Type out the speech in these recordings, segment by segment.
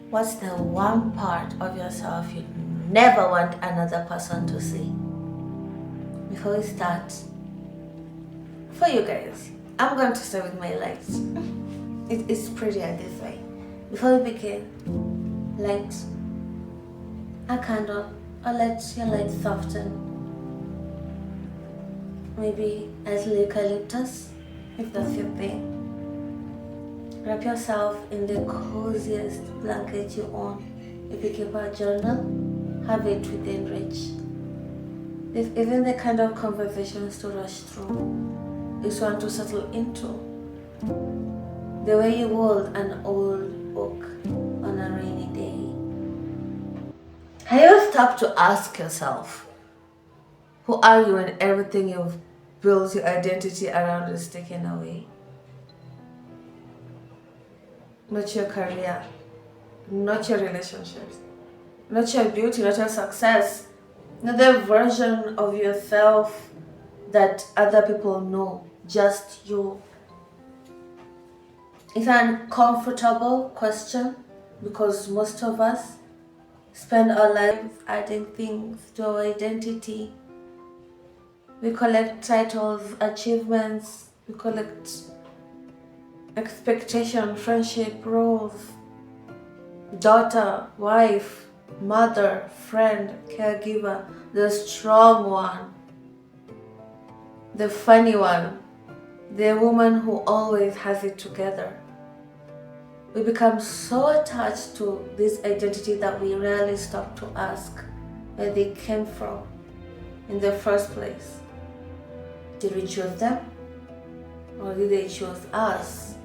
What's the one part of yourself you never want another person to see? Before we start, for you guys, I'm going to start with my lights. It's prettier this way. Before we begin, light a candle or let your light soften. Maybe a little eucalyptus, if that's your thing. Wrap yourself in the coziest blanket you own. If you keep a journal, have it within reach. This isn't the kind of conversations to rush through. It's one to settle into. The way you hold an old book on a rainy day. Have you stopped to ask yourself, who are you when everything you've built your identity around is taken away? Not your career, not your relationships, not your beauty, not your success, not the version of yourself that other people know, just you. It's an uncomfortable question because most of us spend our lives adding things to our identity. We collect titles, achievements, we collect expectation, friendship, roles, daughter, wife, mother, friend, caregiver, the strong one, the funny one, the woman who always has it together. We become so attached to this identity that we rarely stop to ask where they came from in the first place. Did we choose them? Or did they choose us?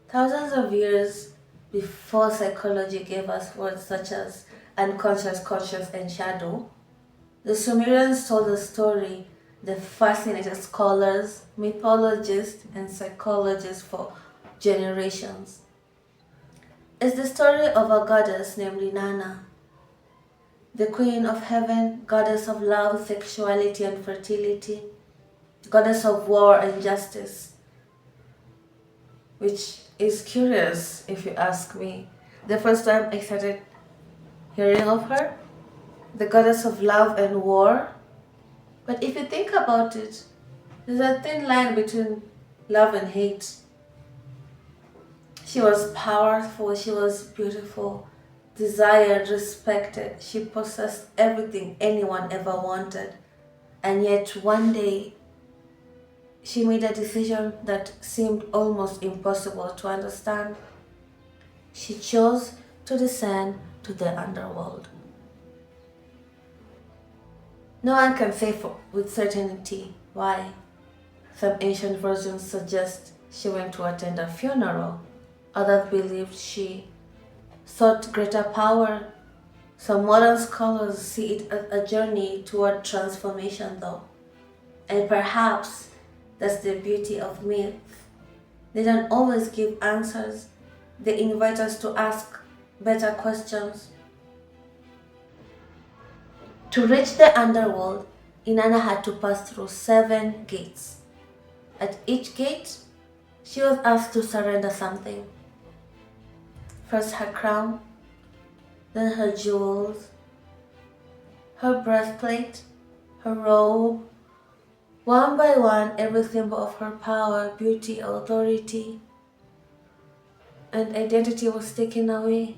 Thousands of years before psychology gave us words such as unconscious, conscious, and shadow, the Sumerians told the story that fascinated scholars, mythologists, and psychologists for generations. It's the story of a goddess named Inanna, the queen of heaven, goddess of love, sexuality, and fertility, goddess of war and justice, which is curious if you ask me. The first time I started hearing of her, the goddess of love and war. But if you think about it, there's a thin line between love and hate. She was powerful, she was beautiful, desired, respected. She possessed everything anyone ever wanted. And yet one day, she made a decision that seemed almost impossible to understand. She chose to descend to the underworld. No one can say with certainty why. Some ancient versions suggest she went to attend a funeral. Others believed she sought greater power. Some modern scholars see it as a journey toward transformation, though. And perhaps that's the beauty of myth. They don't always give answers. They invite us to ask better questions. To reach the underworld, Inanna had to pass through 7 gates. At each gate, she was asked to surrender something. First her crown, then her jewels, her breastplate, her robe. One by one, every symbol of her power, beauty, authority, and identity was taken away.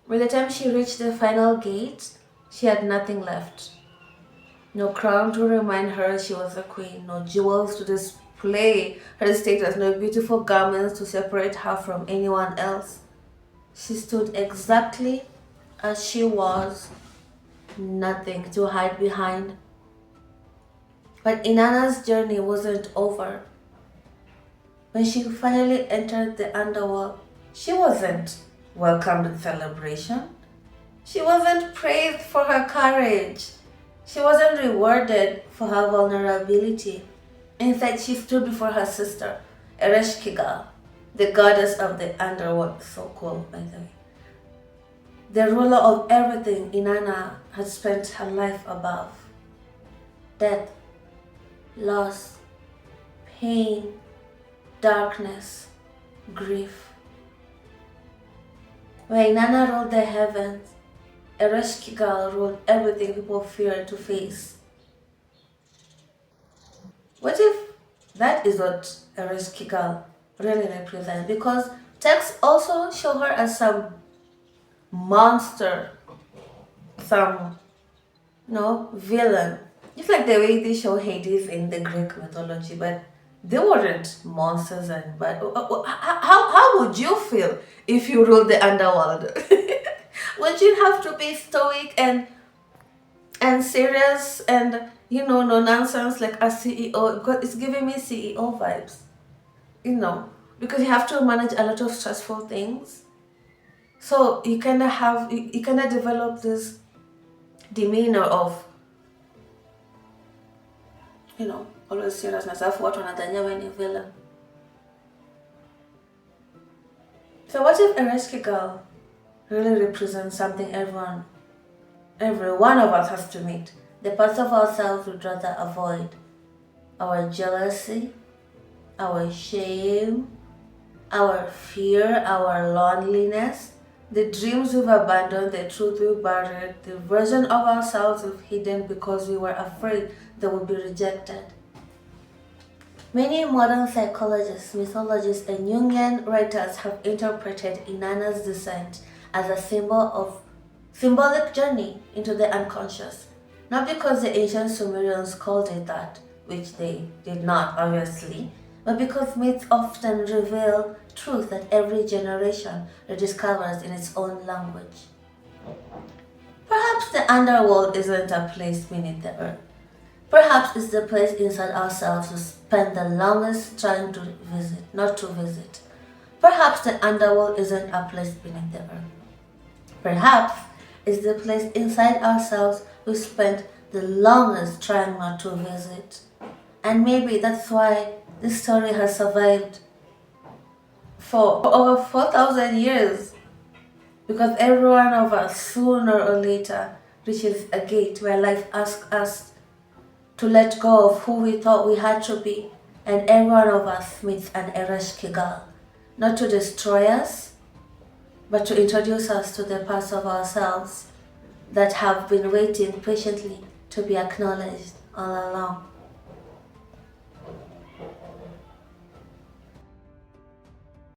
By the time she reached the final gate, she had nothing left. No crown to remind her she was a queen, no jewels to display her status, no beautiful garments to separate her from anyone else. She stood exactly as she was, nothing to hide behind. But Inanna's journey wasn't over. When she finally entered the underworld, she wasn't welcomed with celebration. She wasn't praised for her courage. She wasn't rewarded for her vulnerability. Instead, she stood before her sister, Ereshkigal, the goddess of the underworld. So cool, by the way. The ruler of everything Inanna had spent her life above. Death, loss, pain, darkness, grief. When Inanna ruled the heavens, Ereshkigal ruled everything people feared to face. What if that is what Ereshkigal really represents? Because texts also show her as some monster, some villain. Just like the way they show Hades in the Greek mythology, but they weren't monsters and bad. How would you feel if you ruled the underworld? Would you have to be stoic and serious and no nonsense like a CEO? Because it's giving me CEO vibes, because you have to manage a lot of stressful things. So you kind of develop this demeanor of always seriousness. Alafu watu wanadhania wewe ni villain. So what if Ereshkigal really represents something every one of us has to meet? The parts of ourselves we'd rather avoid. Our jealousy, our shame, our fear, our loneliness, the dreams we've abandoned, the truth we buried, the version of ourselves we've hidden because we were afraid that we'd be rejected. Many modern psychologists, mythologists, and Jungian writers have interpreted Inanna's descent as a symbolic journey into the unconscious. Not because the ancient Sumerians called it that, which they did not, obviously, but because myths often reveal truth that every generation rediscovers in its own language. Perhaps the underworld isn't a place beneath the earth. Perhaps it's the place inside ourselves we spend the longest trying to visit, not to visit. Perhaps the underworld isn't a place beneath the earth. Perhaps it's the place inside ourselves we spent the longest trying not to visit. And maybe that's why this story has survived for over 4,000 years. Because every one of us, sooner or later, reaches a gate where life asks us to let go of who we thought we had to be. And every one of us meets an Ereshkigal, not to destroy us, but to introduce us to the parts of ourselves that have been waiting patiently to be acknowledged all along.